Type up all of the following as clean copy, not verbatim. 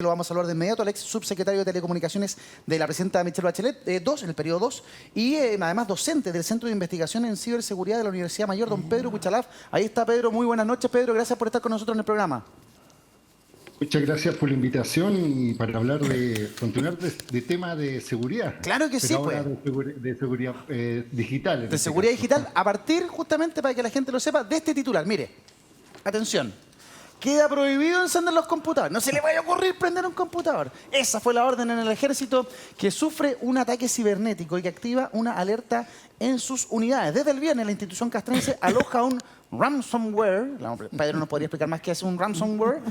Lo vamos a saludar de inmediato al ex subsecretario de Telecomunicaciones de la presidenta Michelle Bachelet, en el periodo 2, y además docente del Centro de Investigación en Ciberseguridad de la Universidad Mayor, don Pedro Kuchalaf. Ahí está Pedro, muy buenas noches Pedro, gracias por estar con nosotros en el programa. Muchas gracias por la invitación y para hablar continuar de tema de seguridad. Claro que sí, ahora pues. de seguridad digital. De seguridad digital, a partir justamente para que la gente lo sepa, de este titular. Mire, atención. Queda prohibido encender los computadores. No se le vaya a ocurrir prender un computador. Esa fue la orden en el ejército, que sufre un ataque cibernético y que activa una alerta en sus unidades. Desde el viernes la institución castrense aloja un ransomware, Pedro nos podría explicar más qué es un ransomware,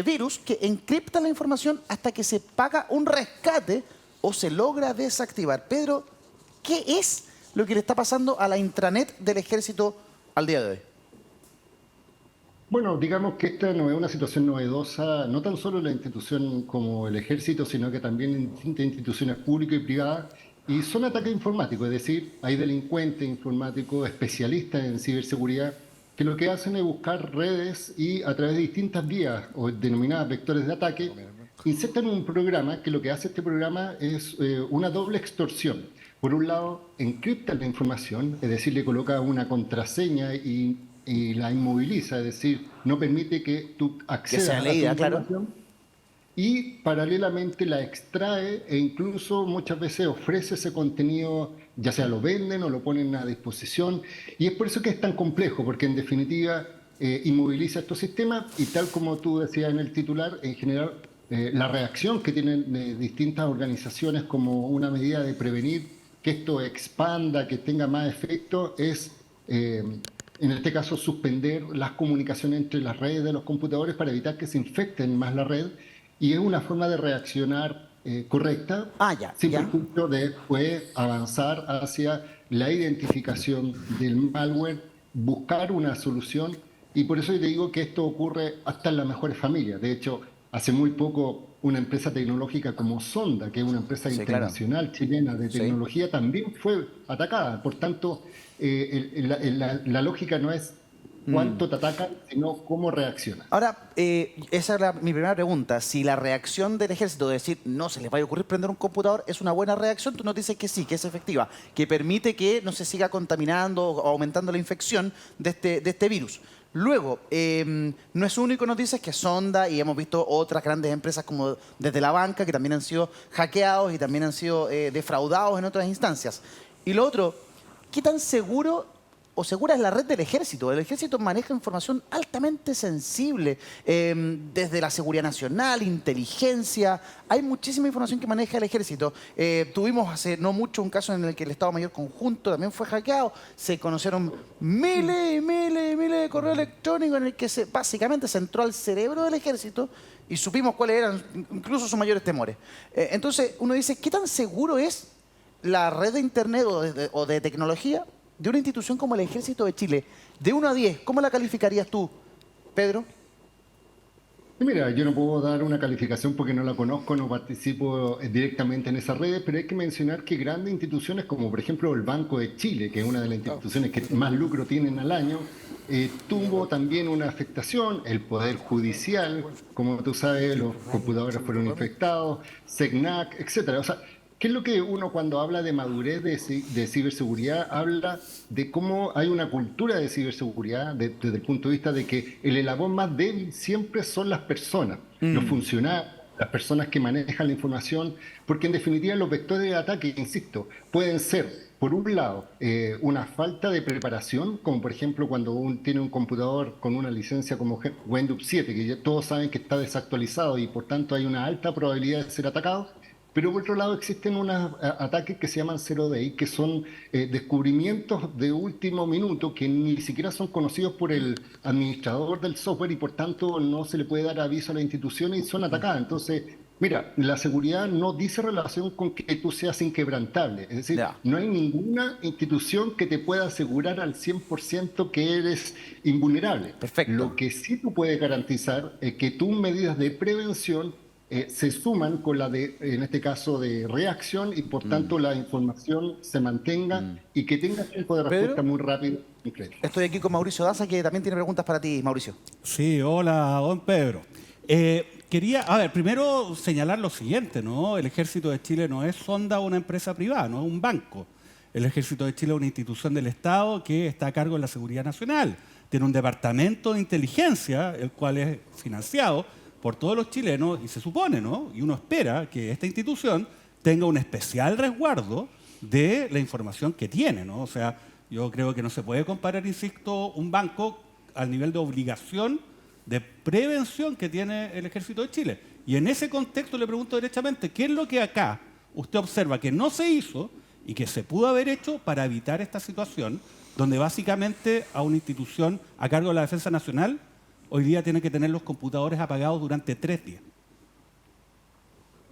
virus que encripta la información hasta que se paga un rescate o se logra desactivar. Pedro, ¿qué es lo que le está pasando a la intranet del ejército al día de hoy? Bueno, digamos que esta no es una situación novedosa, no tan solo en la institución como el ejército, sino que también en distintas instituciones públicas y privadas. Y son ataques informáticos, es decir, hay delincuentes informáticos especialistas en ciberseguridad que lo que hacen es buscar redes y a través de distintas vías o denominadas vectores de ataque, insertan un programa que lo que hace este programa es una doble extorsión. Por un lado, encriptan la información, es decir, le coloca una contraseña y la inmoviliza, es decir, no permite que tú accedas a la información. Y paralelamente la extrae e incluso muchas veces ofrece ese contenido, ya sea lo venden o lo ponen a disposición. Y es por eso que es tan complejo, porque en definitiva inmoviliza estos sistemas y tal como tú decías en el titular, en general la reacción que tienen distintas organizaciones como una medida de prevenir que esto expanda, que tenga más efecto, es en este caso suspender las comunicaciones entre las redes de los computadores para evitar que se infecten más la red. Y es una forma de reaccionar correcta, sin perjuicio de después avanzar hacia la identificación del malware, buscar una solución. Y por eso yo te digo que esto ocurre hasta en las mejores familias. De hecho, hace muy poco una empresa tecnológica como Sonda, que es una empresa internacional chilena de tecnología, también fue atacada. Por tanto, la lógica no es cuánto te atacan, sino cómo reaccionan. Ahora, esa era mi primera pregunta. Si la reacción del ejército de decir no se les vaya a ocurrir prender un computador es una buena reacción, tú nos dices que sí, que es efectiva, que permite que no se siga contaminando o aumentando la infección de este virus. Luego, no es único, nos dices que Sonda, y hemos visto otras grandes empresas como desde la banca que también han sido hackeados y también han sido defraudados en otras instancias. Y lo otro, ¿qué tan seguro o segura es la red del ejército? El ejército maneja información altamente sensible, desde la seguridad nacional, inteligencia. Hay muchísima información que maneja el ejército. Tuvimos hace no mucho un caso en el que el Estado Mayor Conjunto también fue hackeado. Se conocieron miles y miles y miles de correos electrónicos en el que básicamente se entró al cerebro del ejército y supimos cuáles eran incluso sus mayores temores. Entonces uno dice, ¿qué tan seguro es la red de internet o de tecnología de una institución como el Ejército de Chile? De 1 a 10, ¿cómo la calificarías tú, Pedro? Mira, yo no puedo dar una calificación porque no la conozco, no participo directamente en esas redes, pero hay que mencionar que grandes instituciones como por ejemplo el Banco de Chile, que es una de las instituciones que más lucro tienen al año, tuvo también una afectación. El Poder Judicial, como tú sabes, los computadores fueron infectados, SECNAC, etcétera. O sea, ¿qué es lo que uno cuando habla de madurez de ciberseguridad habla de cómo hay una cultura de ciberseguridad desde el punto de vista de que el eslabón más débil siempre son las personas, los funcionarios, las personas que manejan la información, porque en definitiva los vectores de ataque, insisto, pueden ser, por un lado, una falta de preparación, como por ejemplo cuando uno tiene un computador con una licencia como Windows 7, que ya todos saben que está desactualizado y por tanto hay una alta probabilidad de ser atacado. Pero por otro lado existen unos ataques que se llaman Zero Day, que son descubrimientos de último minuto que ni siquiera son conocidos por el administrador del software y por tanto no se le puede dar aviso a la institución y son atacadas. Entonces, mira, la seguridad no dice relación con que tú seas inquebrantable. Es decir, no hay ninguna institución que te pueda asegurar al 100% que eres invulnerable. Perfecto. Lo que sí tú puedes garantizar es que tus medidas de prevención se suman con la de, en este caso, de reacción y por tanto la información se mantenga y que tenga tiempo de respuesta muy rápido. Estoy aquí con Mauricio Daza, que también tiene preguntas para ti, Mauricio. Sí, hola, don Pedro. quería, a ver, primero señalar lo siguiente, ¿no? El Ejército de Chile no es Sonda una empresa privada, no es un banco. El Ejército de Chile es una institución del Estado que está a cargo de la seguridad nacional. Tiene un departamento de inteligencia, el cual es financiado por todos los chilenos y se supone, ¿no? Y uno espera que esta institución tenga un especial resguardo de la información que tiene, ¿no? O sea, yo creo que no se puede comparar, insisto, un banco al nivel de obligación de prevención que tiene el Ejército de Chile. Y en ese contexto le pregunto derechamente, ¿qué es lo que acá usted observa que no se hizo y que se pudo haber hecho para evitar esta situación, donde básicamente a una institución a cargo de la Defensa Nacional hoy día tiene que tener los computadores apagados durante 3 días?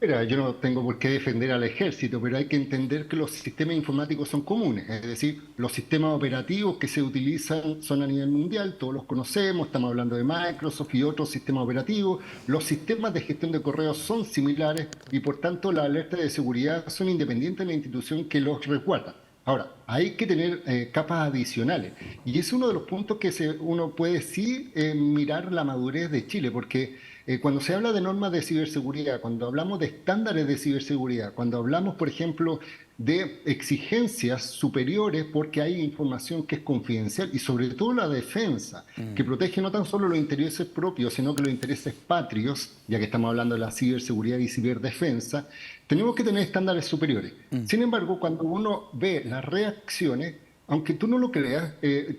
Mira, yo no tengo por qué defender al ejército, pero hay que entender que los sistemas informáticos son comunes, es decir, los sistemas operativos que se utilizan son a nivel mundial, todos los conocemos, estamos hablando de Microsoft y otros sistemas operativos, los sistemas de gestión de correos son similares y por tanto las alertas de seguridad son independientes de la institución que los resguarda. Ahora, hay que tener capas adicionales y es uno de los puntos que uno puede sí mirar la madurez de Chile, porque cuando se habla de normas de ciberseguridad, cuando hablamos de estándares de ciberseguridad, cuando hablamos, por ejemplo, de exigencias superiores porque hay información que es confidencial y sobre todo la defensa, que protege no tan solo los intereses propios, sino que los intereses patrios, ya que estamos hablando de la ciberseguridad y ciberdefensa, tenemos que tener estándares superiores. Sin embargo, cuando uno ve las reacciones, aunque tú no lo creas,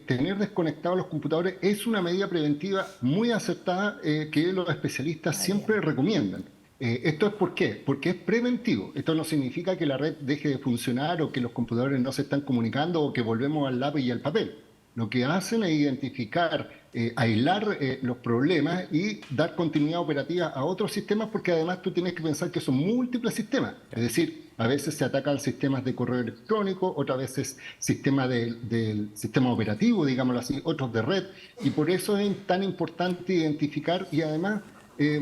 tener desconectados los computadores es una medida preventiva muy acertada que los especialistas siempre recomiendan. ¿Esto es por qué? Porque es preventivo. Esto no significa que la red deje de funcionar o que los computadores no se están comunicando o que volvemos al lápiz y al papel. Lo que hacen es identificar, aislar los problemas y dar continuidad operativa a otros sistemas, porque además tú tienes que pensar que son múltiples sistemas. Es decir, a veces se atacan sistemas de correo electrónico, otras veces sistemas del sistema operativo, digámoslo así, otros de red. Y por eso es tan importante identificar y además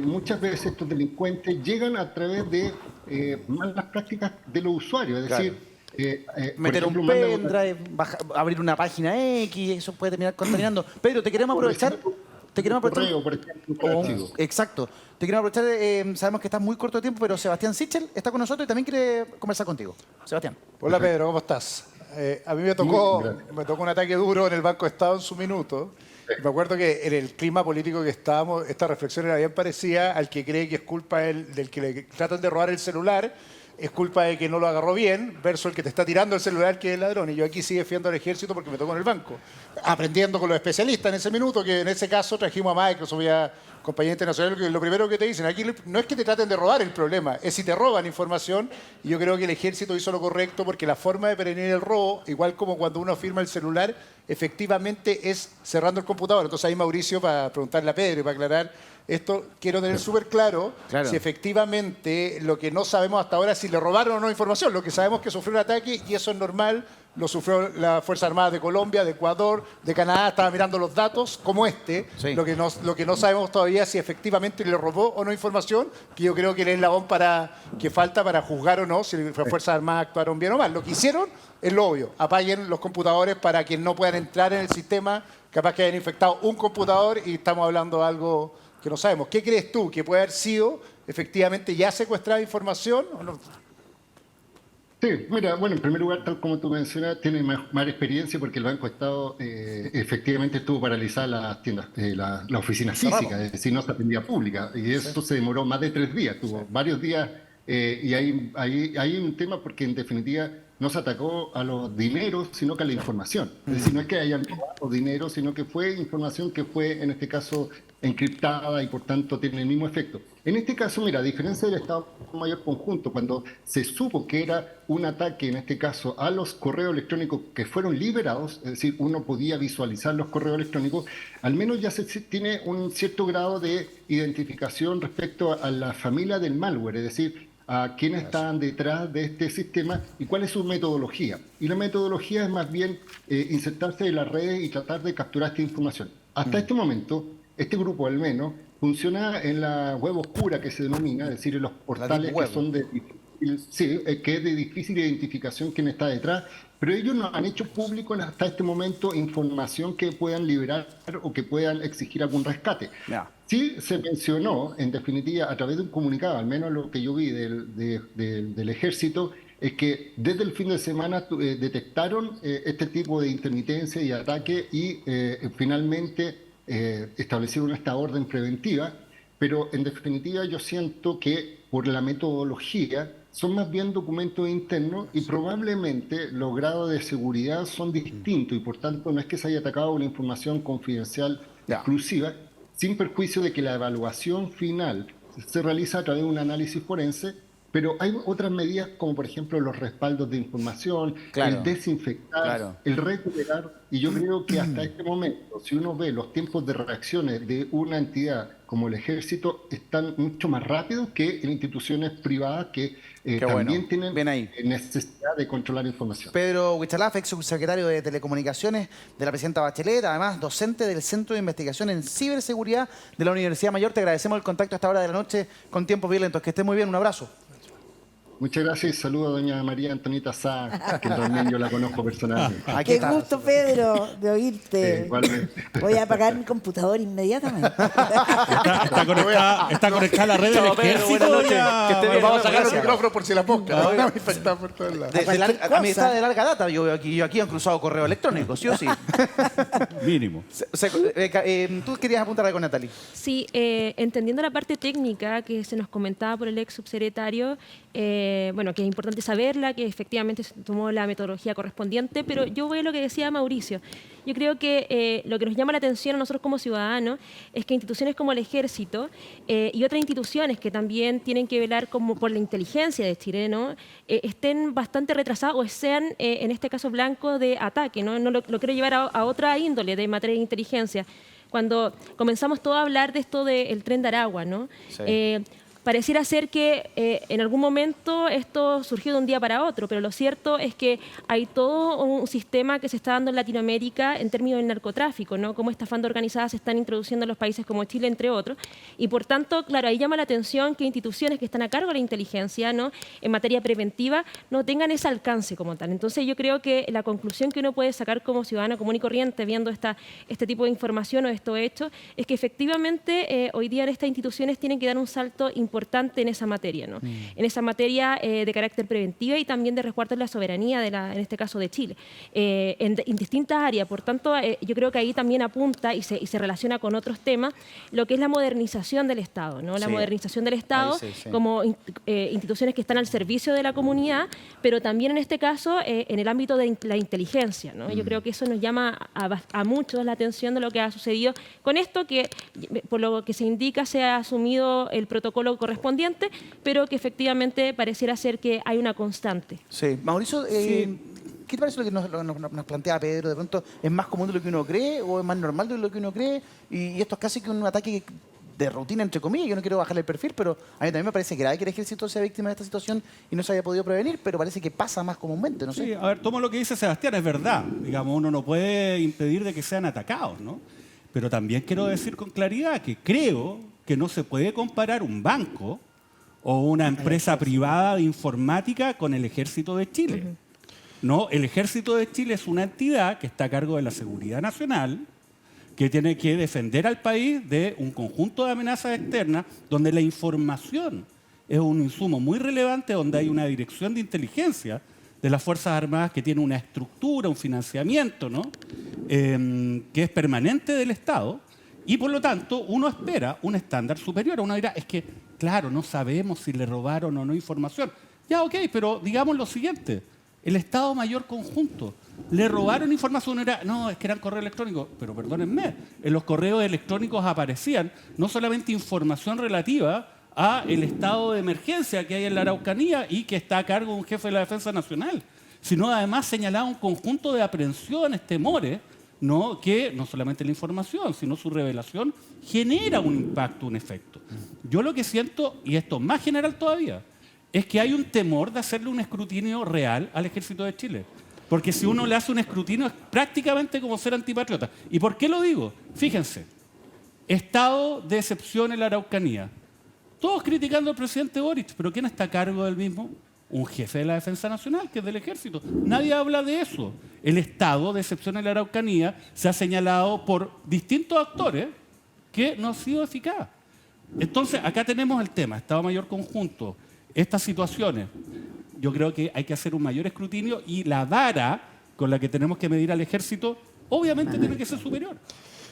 muchas veces estos delincuentes llegan a través de malas prácticas de los usuarios. Es decir, meter un pendrive, abrir una página X, eso puede terminar contaminando. Pedro, te queremos aprovechar. Te queremos aprovechar. Correo, por ejemplo, exacto. Te queremos aprovechar. Sabemos que estás muy corto de tiempo, pero Sebastián Sichel está con nosotros y también quiere conversar contigo. Sebastián. Hola Pedro, ¿cómo estás? A mí me tocó un ataque duro en el Banco Estado en su minuto. Me acuerdo que en el clima político que estábamos, esta reflexión era bien parecida al que cree que es culpa del que le tratan de robar el celular, es culpa de que no lo agarró bien, versus el que te está tirando el celular, que es el ladrón. Y yo aquí sí defiendo al ejército porque me tocó en el banco. Aprendiendo con los especialistas en ese minuto, que en ese caso trajimos a Microsoft y a compañía internacional, que lo primero que te dicen, aquí no es que te traten de robar el problema, es si te roban información. Y yo creo que el ejército hizo lo correcto porque la forma de prevenir el robo, igual como cuando uno firma el celular, efectivamente es cerrando el computador. Entonces ahí Mauricio, para preguntarle a Pedro y para aclarar esto, quiero tener súper claro si efectivamente lo que no sabemos hasta ahora es si le robaron o no información. Lo que sabemos es que sufrió un ataque y eso es normal. Lo sufrió la Fuerza Armada de Colombia, de Ecuador, de Canadá. Estaba mirando los datos como este. Sí. Lo que no sabemos todavía es si efectivamente le robó o no información, que yo creo que es el eslabón que falta para juzgar o no si las Fuerzas Armadas actuaron bien o mal. Lo que hicieron es lo obvio. Apaguen los computadores para que no puedan entrar en el sistema. Capaz que hayan infectado un computador y estamos hablando de algo que no sabemos. ¿Qué crees tú? ¿Que puede haber sido efectivamente ya secuestrada información o no? Sí, mira, bueno, en primer lugar, tal como tú mencionas, tiene más experiencia porque el Banco Estado efectivamente estuvo paralizada las tiendas, la oficina física, es decir, no se atendía pública. Y eso se demoró más de 3 días, tuvo varios días. Y hay un tema porque en definitiva no se atacó a los dineros, sino que a la información. Es decir, no es que hayan robado dinero, sino que fue información que fue, en este caso, encriptada y por tanto tiene el mismo efecto. En este caso, mira, a diferencia del Estado Mayor Conjunto, cuando se supo que era un ataque, en este caso, a los correos electrónicos que fueron liberados, es decir, uno podía visualizar los correos electrónicos, al menos ya se tiene un cierto grado de identificación respecto a la familia del malware, es decir, a quiénes estaban detrás de este sistema y cuál es su metodología. Y la metodología es más bien insertarse en las redes y tratar de capturar esta información. Hasta este momento, este grupo al menos funciona en la web oscura que se denomina, es decir, en los portales que son de que es de difícil identificación quién está detrás, pero ellos no han hecho público hasta este momento información que puedan liberar o que puedan exigir algún rescate. Ya. Sí se mencionó, en definitiva, a través de un comunicado, al menos lo que yo vi del ejército, es que desde el fin de semana detectaron este tipo de intermitencia y ataque y finalmente establecieron esta orden preventiva, pero en definitiva yo siento que por la metodología son más bien documentos internos y probablemente los grados de seguridad son distintos y por tanto no es que se haya atacado una información confidencial exclusiva, sin perjuicio de que la evaluación final se realiza a través de un análisis forense, pero hay otras medidas como por ejemplo los respaldos de información, el desinfectar, el recuperar, y yo creo que hasta este momento, si uno ve los tiempos de reacciones de una entidad como el ejército, están mucho más rápidos que en instituciones privadas que también tienen necesidad de controlar información. Pedro Huichalaf, ex subsecretario de Telecomunicaciones de la presidenta Bachelet, además docente del Centro de Investigación en Ciberseguridad de la Universidad Mayor. Te agradecemos el contacto a esta hora de la noche con Tiempos Violentos. Que estés muy bien, un abrazo. Muchas gracias y saludo a doña María Antonita Sá, que también yo la conozco personalmente. Qué gusto, Pedro, de oírte. Igualmente. Voy a apagar mi computador inmediatamente. Está conectada a la red del ejército. Vamos a sacar el micrófono por si la mosca. No, me infectan por todos lados. A mí está de larga data. Yo aquí han cruzado correo electrónico, ¿sí o sí? Mínimo. Tú querías apuntar algo, Natalie. Sí, entendiendo la parte técnica que se nos comentaba por el ex subsecretario, bueno, que es importante saberla, que efectivamente se tomó la metodología correspondiente, pero yo voy a lo que decía Mauricio. Yo creo que lo que nos llama la atención a nosotros como ciudadanos es que instituciones como el Ejército y otras instituciones que también tienen que velar como por la inteligencia de Chile, ¿no? Estén bastante retrasadas o sean, en este caso, blancos de ataque, ¿no? No lo quiero llevar a otra índole de materia de inteligencia. Cuando comenzamos todo a hablar de esto del Tren de Aragua, ¿no? Sí. Pareciera ser que en algún momento esto surgió de un día para otro, pero lo cierto es que hay todo un sistema que se está dando en Latinoamérica en términos del narcotráfico, ¿no? Cómo estas bandas organizadas se están introduciendo en los países como Chile, entre otros. Y por tanto, claro, ahí llama la atención que instituciones que están a cargo de la inteligencia, ¿no?, en materia preventiva, no tengan ese alcance como tal. Entonces yo creo que la conclusión que uno puede sacar como ciudadano común y corriente viendo este tipo de información o estos hechos es que efectivamente hoy día estas instituciones tienen que dar un salto importante en esa materia, ¿no? En esa materia de carácter preventiva y también de resguardo de la soberanía, en este caso de Chile, en distintas áreas. Por tanto, yo creo que ahí también apunta y se relaciona con otros temas lo que es la modernización del Estado, ¿no? La modernización del Estado como instituciones que están al servicio de la comunidad, pero también en este caso en el ámbito de la inteligencia, ¿no? Yo creo que eso nos llama a muchos la atención de lo que ha sucedido con esto, que por lo que se indica se ha asumido el protocolo correspondiente, pero que efectivamente pareciera ser que hay una constante. Sí. Mauricio, ¿qué te parece lo que nos plantea Pedro? ¿De pronto es más común de lo que uno cree o es más normal de lo que uno cree? Y esto es casi que un ataque de rutina, entre comillas. Yo no quiero bajarle el perfil, pero a mí también me parece grave que el ejército sea víctima de esta situación y no se haya podido prevenir, pero parece que pasa más comúnmente, ¿no sé? Sí, a ver, tomo lo que dice Sebastián, es verdad. Digamos, uno no puede impedir de que sean atacados, ¿no? Pero también quiero decir con claridad que creo que no se puede comparar un banco o una empresa privada de informática con el Ejército de Chile. No, el Ejército de Chile es una entidad que está a cargo de la seguridad nacional, que tiene que defender al país de un conjunto de amenazas externas, donde la información es un insumo muy relevante, donde hay una dirección de inteligencia de las Fuerzas Armadas que tiene una estructura, un financiamiento, ¿no?, que es permanente del Estado. Y por lo tanto, uno espera un estándar superior. Uno dirá, es que, claro, no sabemos si le robaron o no información. Ya, ok, pero digamos lo siguiente. El Estado Mayor Conjunto, ¿le robaron información? Uno dirá, no, es que eran correos electrónicos. Pero perdónenme, en los correos electrónicos aparecían no solamente información relativa a el estado de emergencia que hay en la Araucanía y que está a cargo de un jefe de la Defensa Nacional, sino además señalaba un conjunto de aprehensiones, temores, ¿no?, que no solamente la información, sino su revelación genera un impacto, un efecto. Yo lo que siento, y esto más general todavía, es que hay un temor de hacerle un escrutinio real al Ejército de Chile. Porque si uno le hace un escrutinio es prácticamente como ser antipatriota. ¿Y por qué lo digo? Fíjense, estado de excepción en la Araucanía. Todos criticando al presidente Boric, pero ¿quién está a cargo del mismo? un jefe de la Defensa Nacional, que es del Ejército. Nadie habla de eso. El estado de excepción en la Araucanía se ha señalado por distintos actores que no ha sido eficaz. Entonces, acá tenemos el tema, Estado Mayor Conjunto, estas situaciones. Yo creo que hay que hacer un mayor escrutinio y la vara con la que tenemos que medir al Ejército, obviamente tiene que ser superior.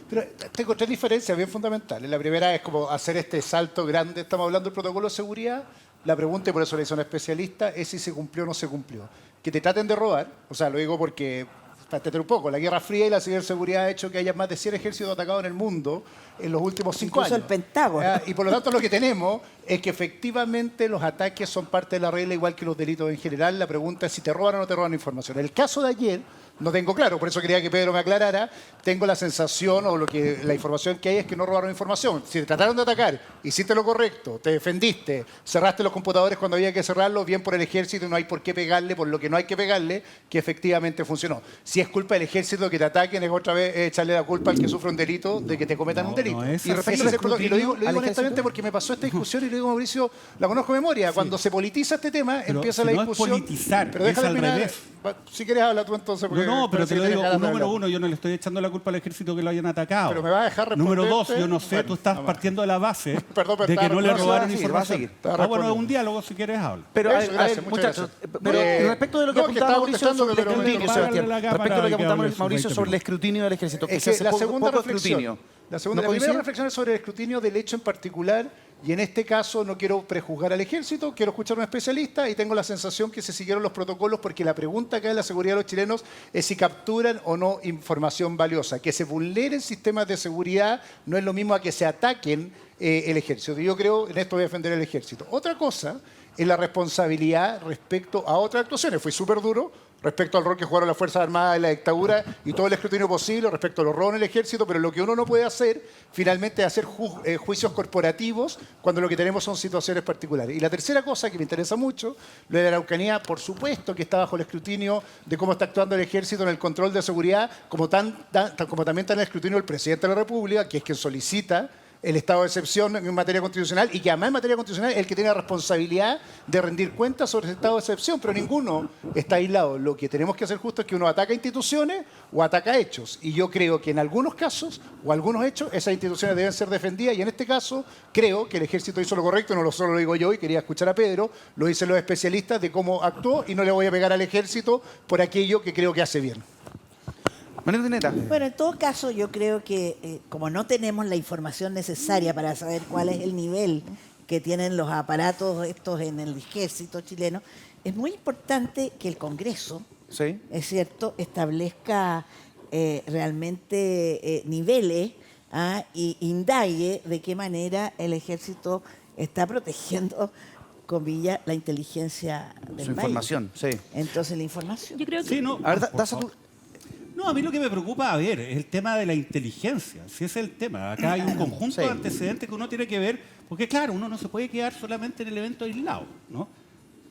Pero tengo tres diferencias bien fundamentales. La primera es como hacer este salto grande. Estamos hablando del protocolo de seguridad. La pregunta, y por eso le hice a un especialista, es si se cumplió o no se cumplió. Que te traten de robar, o sea, lo digo porque, para entender un poco, la Guerra Fría y la ciberseguridad ha hecho que haya más de 100 ejércitos atacados en el mundo en los últimos 5 Incluso años. el Pentágono. Y por lo tanto lo que tenemos es que efectivamente los ataques son parte de la regla, igual que los delitos en general. La pregunta es si te roban o no te roban información. En el caso de ayer, no tengo claro, por eso quería que Pedro me aclarara, tengo la sensación o la información que hay es que no robaron información. Si te trataron de atacar, hiciste lo correcto, te defendiste, cerraste los computadores cuando había que cerrarlos, bien por el ejército, no hay por qué pegarle, por lo que no hay que pegarle, que efectivamente funcionó. Si es culpa del ejército que te ataquen, es otra vez echarle la culpa al que sufre un delito de que te cometan un delito. No es Y así. y lo digo al honestamente ejército. porque me pasó esta discusión y le digo a Mauricio, la conozco de memoria, cuando se politiza este tema, Pero empieza si la no es discusión. politizar, pero es déjame al terminar. revés. Si quieres habla tú entonces. Porque No, pero parece te lo que digo, tienes ganas de número hablar. uno, yo no le estoy echando la culpa al ejército que lo hayan atacado. Pero me vas a dejar Número dos, responderte. yo no sé, Bueno, tú estás vamos. partiendo de la base Perdón, de que no le no, sí, robaron va a seguir, información. va a seguir. Te va a Bueno, es responder. un diálogo, si quieres habla. Pero, Eso, a ver, gracias, muchas muchachos, gracias. pero respecto de lo que No, que apuntaba estaba Mauricio contestando, sobre el pero escrutinio, no, Sebastián, párale la respecto a lo que cámara y que apuntaba hable sus Mauricio 20 sobre el minutos. escrutinio del ejército, que Es se que hace la poco, segunda poco reflexión, escrutinio. la ¿No primera coincide? reflexión es sobre el escrutinio del hecho en particular, y en este caso no quiero prejuzgar al ejército, quiero escuchar a un especialista y tengo la sensación que se siguieron los protocolos porque la pregunta acá en la seguridad de los chilenos es si capturan o no información valiosa. Que se vulneren sistemas de seguridad no es lo mismo a que se ataquen el ejército. Y yo creo, en esto voy a defender el ejército. Otra cosa es la responsabilidad respecto a otras actuaciones. Fui súper duro respecto al rol que jugaron las Fuerzas Armadas en la dictadura y todo el escrutinio posible respecto a los robos en el ejército, pero lo que uno no puede hacer finalmente es hacer juicios corporativos cuando lo que tenemos son situaciones particulares. Y la tercera cosa que me interesa mucho, lo de la Araucanía, por supuesto que está bajo el escrutinio de cómo está actuando el ejército en el control de seguridad, como también está en el escrutinio del presidente de la República, que es quien solicita el estado de excepción en materia constitucional y que además en materia constitucional es el que tiene la responsabilidad de rendir cuentas sobre ese estado de excepción, pero ninguno está aislado. Lo que tenemos que hacer justo es que uno ataca instituciones o ataca hechos. Y yo creo que en algunos casos o algunos hechos esas instituciones deben ser defendidas y en este caso creo que el ejército hizo lo correcto, no solo lo digo yo y quería escuchar a Pedro, lo dicen los especialistas de cómo actuó y no le voy a pegar al ejército por aquello que creo que hace bien. Manuel Dineta. Bueno, en todo caso, yo creo que como no tenemos la información necesaria para saber cuál es el nivel que tienen los aparatos estos en el ejército chileno, es muy importante que el Congreso, Sí. es cierto, establezca realmente niveles y indague de qué manera el ejército está protegiendo, comillas, la inteligencia del Su país. información, sí. Entonces, la información. Yo creo que Sí, no, A ver, por das a favor. tu... No, a mí lo que me preocupa, a ver, es el tema de la inteligencia. Si ese es el tema. Acá hay un conjunto Sí. de antecedentes que uno tiene que ver, porque claro, uno no se puede quedar solamente en el evento aislado, ¿no?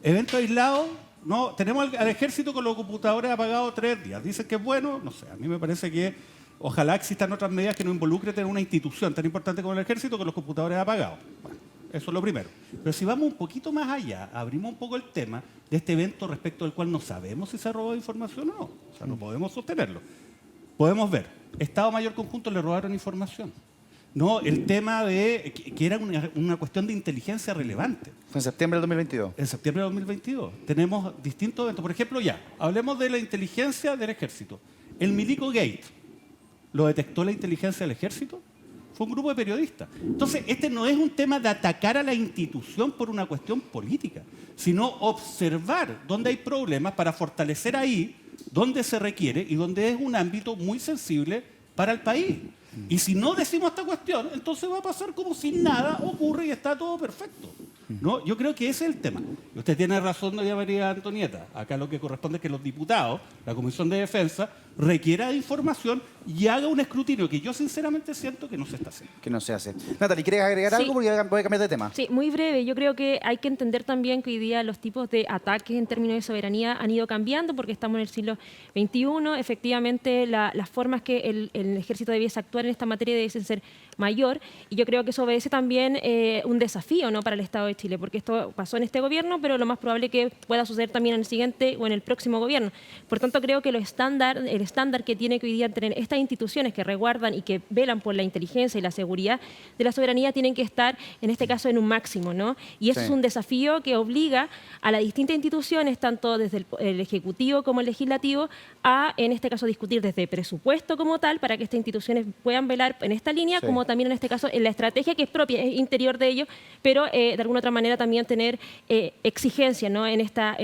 Evento aislado, no, tenemos al ejército con los computadores apagados 3 días. Dicen que es bueno, no sé, a mí me parece que ojalá existan otras medidas que no involucren tener una institución tan importante como el ejército con los computadores apagados. Bueno, eso es lo primero. Pero si vamos un poquito más allá, abrimos un poco el tema de este evento respecto al cual no sabemos si se ha robado información o no. O sea, no podemos sostenerlo. Podemos ver, Estado Mayor Conjunto le robaron información. No, el tema de que era una cuestión de inteligencia relevante. Fue en septiembre del 2022. En septiembre de 2022 tenemos distintos eventos. Por ejemplo, ya, hablemos de la inteligencia del ejército. El Milico Gate, ¿lo detectó la inteligencia del ejército? Fue un grupo de periodistas. Entonces, este no es un tema de atacar a la institución por una cuestión política, sino observar dónde hay problemas para fortalecer ahí donde se requiere y donde es un ámbito muy sensible para el país. Y si no decimos esta cuestión, entonces va a pasar como si nada ocurre y está todo perfecto. ¿No? Yo creo que ese es el tema. Y usted tiene razón, doña María Antonieta. Acá lo que corresponde es que los diputados, la Comisión de Defensa, requiera de información y haga un escrutinio que yo sinceramente siento que no se está haciendo. Que no se hace. Natalie, ¿quieres agregar Sí. algo? Porque voy a cambiar de tema. Sí, muy breve. Yo creo que hay que entender también que hoy día los tipos de ataques en términos de soberanía han ido cambiando porque estamos en el siglo XXI. Efectivamente, las formas que el ejército debiese actuar en esta materia debiesen ser mayor, y yo creo que eso obedece también un desafío, ¿no?, para el Estado de Chile, porque esto pasó en este gobierno, pero lo más probable es que pueda suceder también en el siguiente o en el próximo gobierno. Por tanto, creo que el estándar que tiene que hoy día tener estas instituciones que resguardan y que velan por la inteligencia y la seguridad de la soberanía tienen que estar, en este caso, en un máximo, ¿no? Y eso Sí. es un desafío que obliga a las distintas instituciones, tanto desde el Ejecutivo como el Legislativo, a, en este caso, discutir desde presupuesto como tal, para que estas instituciones puedan velar en esta línea, Sí. como también en este caso en la estrategia que es propia, es interior de ellos, pero de alguna otra manera también tener exigencia, ¿no?, en estas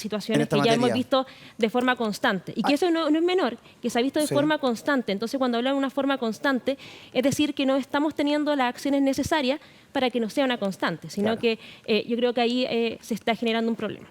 situaciones En esta que ya hemos materia. visto de forma constante. Y que eso no es menor, que se ha visto de Sí. forma constante. Entonces, cuando hablan de una forma constante, es decir, que no estamos teniendo las acciones necesarias para que no sea una constante, sino Claro. que yo creo que ahí se está generando un problema.